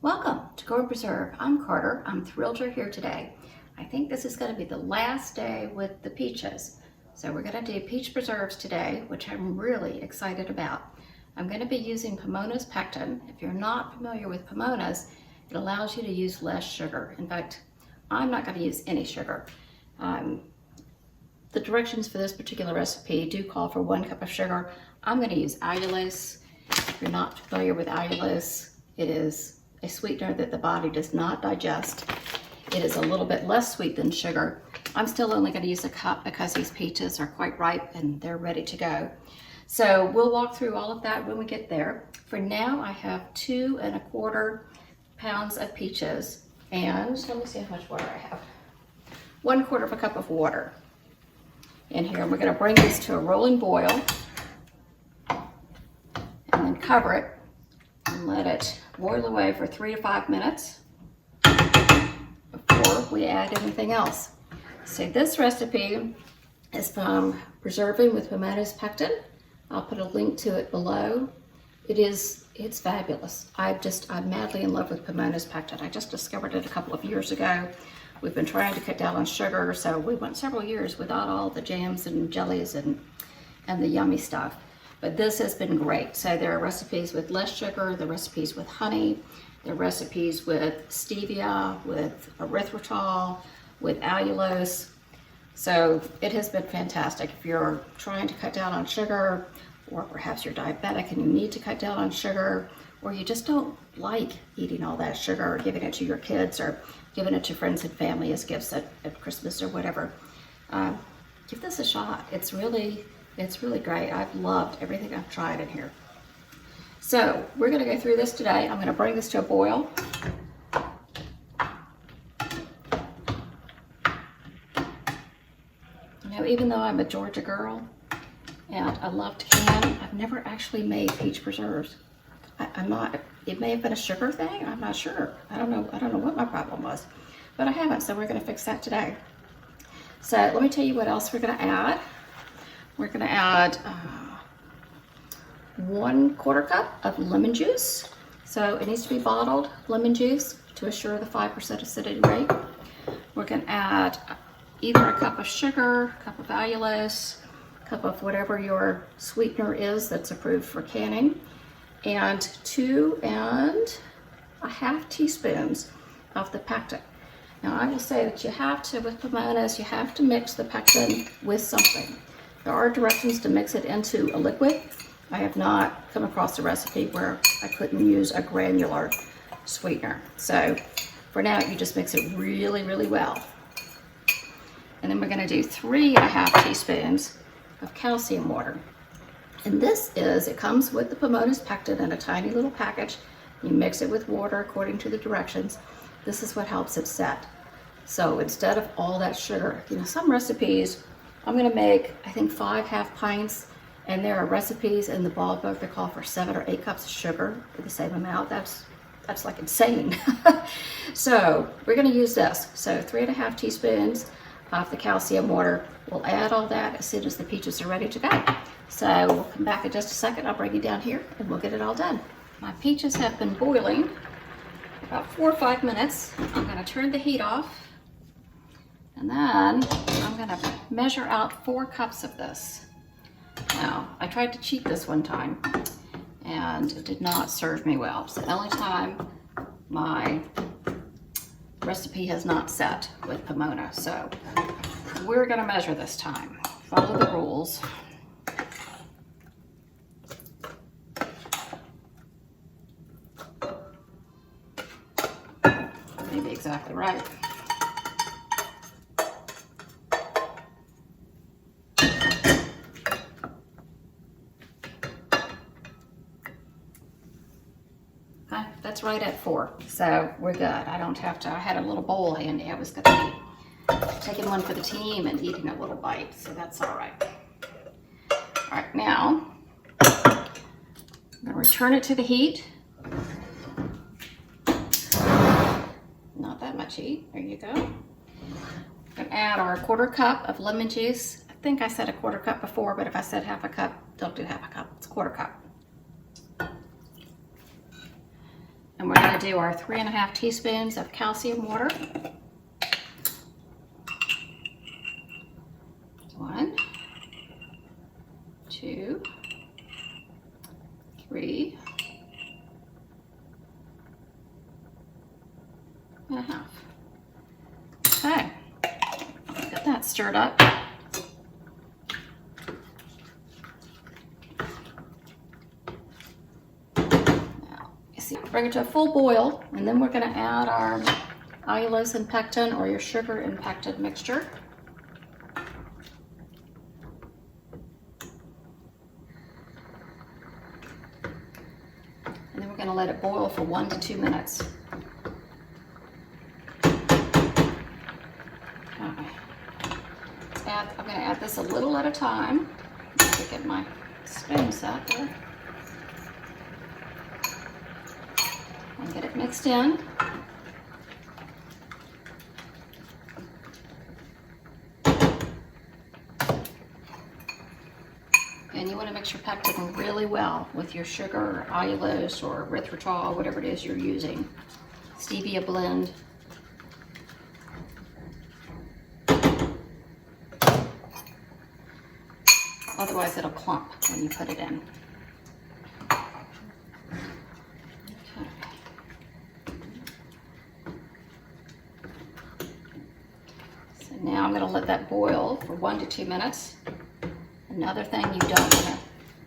Welcome to Grow Preserve. I'm Carter. I'm thrilled you're here today. I think this is going to be the last day with the peaches. So we're going to do peach preserves today, which I'm really excited about. I'm going to be using Pomona's pectin. If you're not familiar with Pomona's, it allows you to use less sugar. In fact, I'm not going to use any sugar. The directions for this particular recipe do call for 1 cup of sugar. I'm going to use allulose. If you're not familiar with allulose, it is a sweetener that the body does not digest. It is a little bit less sweet than sugar. I'm still only going to use a cup because these peaches are quite ripe and they're ready to go. So we'll walk through all of that when we get there. For now, I have 2 1/4 pounds of peaches, and let me see how much water I have. 1/4 cup of water in here. We're going to bring this to a rolling boil and then cover it and let it boil away for 3 to 5 minutes before we add anything else. So this recipe is from Preserving with Pomona's Pectin. I'll put a link to it below. It's fabulous. I'm madly in love with Pomona's Pectin. I just discovered it a couple of years ago. We've been trying to cut down on sugar, so we went several years without all the jams and jellies and the yummy stuff. But this has been great. So there are recipes with less sugar, there are recipes with honey, there are recipes with stevia, with erythritol, with allulose. So it has been fantastic. If you're trying to cut down on sugar, or perhaps you're diabetic and you need to cut down on sugar, or you just don't like eating all that sugar or giving it to your kids or giving it to friends and family as gifts at Christmas or whatever, give this a shot. It's really great. I've loved everything I've tried in here. So we're going to go through this today. I'm going to bring this to a boil. You know, even though I'm a Georgia girl and I love to can, I've never actually made peach preserves. It may have been a sugar thing. I'm not sure. I don't know what my problem was, but I haven't. So we're going to fix that today. So let me tell you what else we're going to add. We're going to add 1/4 cup of lemon juice. So it needs to be bottled lemon juice to assure the 5% acidity rate. We're going to add either a cup of sugar, a cup of allulose, a cup of whatever your sweetener is that's approved for canning, and 2 1/2 teaspoons of the pectin. Now I will say that you have to, with Pomona's, you have to mix the pectin with something. There are directions to mix it into a liquid. I have not come across a recipe where I couldn't use a granular sweetener. So for now, you just mix it really, really well. And then we're going to do 3 1/2 teaspoons of calcium water. And it comes with the Pomona's pectin in a tiny little package. You mix it with water according to the directions. This is what helps it set. So instead of all that sugar, you know, some recipes, I'm going to make, I think, 5 1/2 pints, and there are recipes in the ball book that call for 7 or 8 cups of sugar for the same amount. That's like insane. So we're going to use this. So 3 1/2 teaspoons of the calcium water. We'll add all that as soon as the peaches are ready to go. So we'll come back in just a second. I'll bring you down here and we'll get it all done. My peaches have been boiling about 4 or 5 minutes. I'm going to turn the heat off, and then I'm going to measure out 4 cups of this. Now, I tried to cheat this one time, and it did not serve me well. It's the only time my recipe has not set with Pomona. So we're going to measure this time. Follow the rules. Maybe exactly right. That's right at 4, so we're good. I don't have to. I had a little bowl handy. I was going to be taking one for the team and eating a little bite, so that's all right. All right, now I'm going to return it to the heat. Not that much heat. There you go. I'm going to add our 1/4 cup of lemon juice. I think I said a 1/4 cup before, but if I said 1/2 cup, don't do 1/2 cup. It's 1/4 cup. And we're going to do our 3½ teaspoons of calcium water. 1, 2, 3 and a half. Okay, get that stirred up. Now, you see, bring it to a full boil, and then we're going to add our allulose and pectin, or your sugar and pectin mixture. And then we're going to let it boil for 1 to 2 minutes. I'm going to add this a little at a time. To get my spoon set there. And get it mixed in. And you want to mix your pectin really well with your sugar, allulose, or erythritol, whatever it is you're using. Stevia blend. Otherwise it'll clump when you put it in. Okay. So now I'm going to let that boil for 1 to 2 minutes. Another thing you don't want to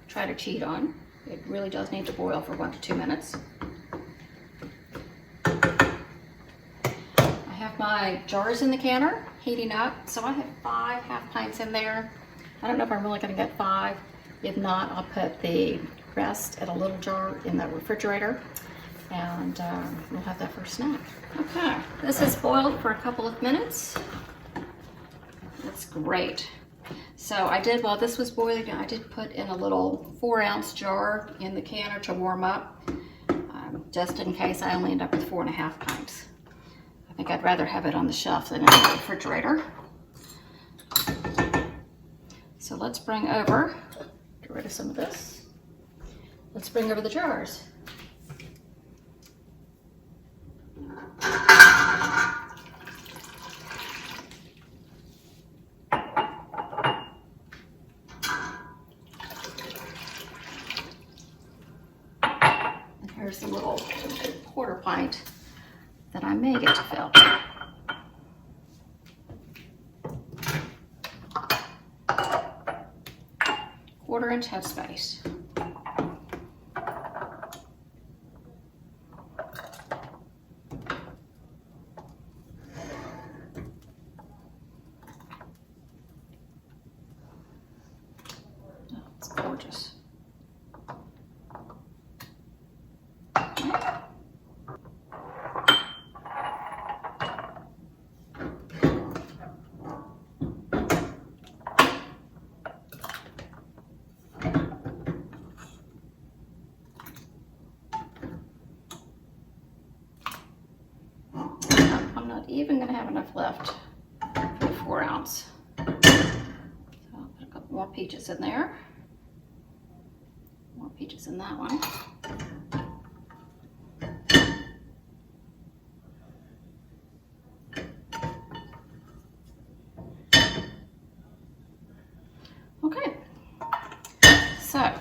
try to cheat on. It really does need to boil for 1 to 2 minutes. I have my jars in the canner heating up, so I have 5 half pints in there. I don't know if I'm really going to get 5. If not, I'll put the rest in a little jar in the refrigerator, and we'll have that for a snack. Okay, this has boiled for a couple of minutes. That's great. So I did, while this was boiling, I did put in a little 4-ounce jar in the canner to warm up, just in case I only end up with 4½ pints. I think I'd rather have it on the shelf than in the refrigerator. So let's bring over, get rid of some of this. Let's bring over the jars. And here's the little 1/4 pint that I may get to fill. 1/4-inch headspace. Oh, it's gorgeous. Even gonna have enough left for the 4-ounce. So I'll put a couple more peaches in there. More peaches in that one. Okay, so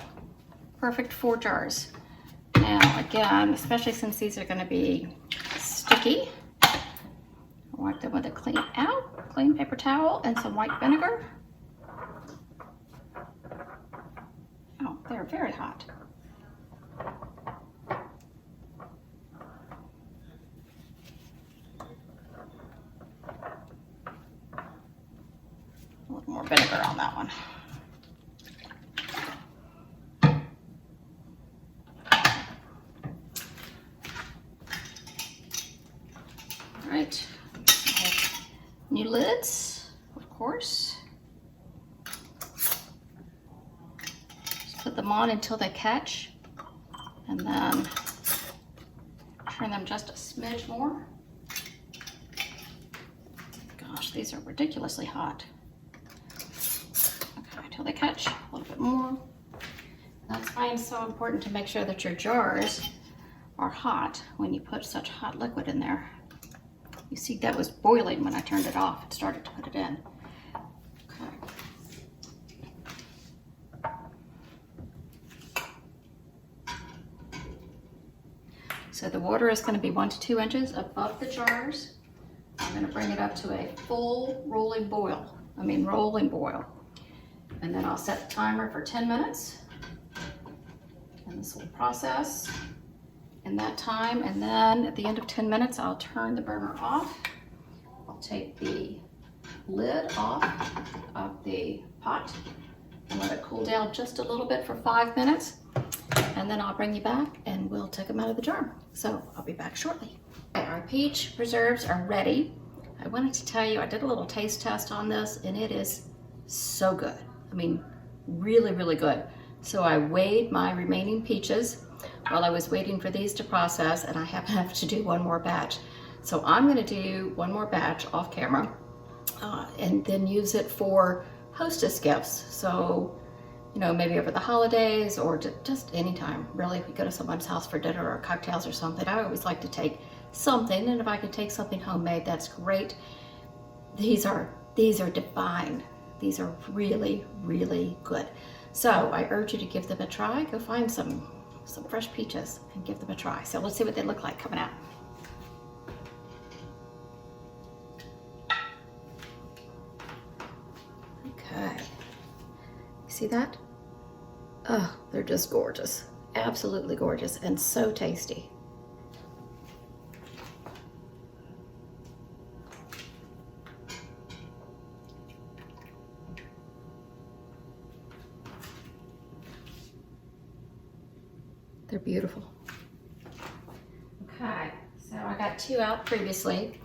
perfect 4 jars. Now again, especially since these are going to be sticky, wipe them with a clean paper towel and some white vinegar. Oh, they're very hot. A little more vinegar on that one. All right. New lids, of course. Just put them on until they catch, and then turn them just a smidge more. Gosh, these are ridiculously hot. Okay, until they catch a little bit more. That's why it's so important to make sure that your jars are hot when you put such hot liquid in there. You see that was boiling when I turned it off and started to put it in. Okay. So the water is going to be 1 to 2 inches above the jars. I'm going to bring it up to a full rolling boil. And then I'll set the timer for 10 minutes. And this will process in that time. And then at the end of 10 minutes, I'll turn the burner off. I'll take the lid off of the pot and let it cool down just a little bit for 5 minutes. And then I'll bring you back and we'll take them out of the jar. So I'll be back shortly. Okay, our peach preserves are ready. I wanted to tell you, I did a little taste test on this and it is so good. I mean, really, really good. So I weighed my remaining peaches while I was waiting for these to process, and I have to do one more batch. So I'm gonna do one more batch off camera and then use it for hostess gifts. So, you know, maybe over the holidays or just anytime, really. If we go to someone's house for dinner or cocktails or something, I always like to take something, and if I can take something homemade, that's great. These are divine. These are really, really good. So I urge you to give them a try. Go find some fresh peaches and give them a try. So let's see what they look like coming out. Okay, you see that? Oh, they're just gorgeous. Absolutely gorgeous and so tasty. They're beautiful. Okay, so I got 2 out previously.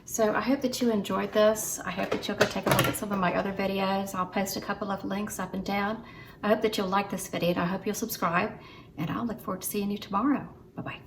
So I hope that you enjoyed this. I hope that you'll go take a look at some of my other videos. I'll post a couple of links up and down. I hope that you'll like this video, and I hope you'll subscribe, and I'll look forward to seeing you tomorrow. Bye-bye.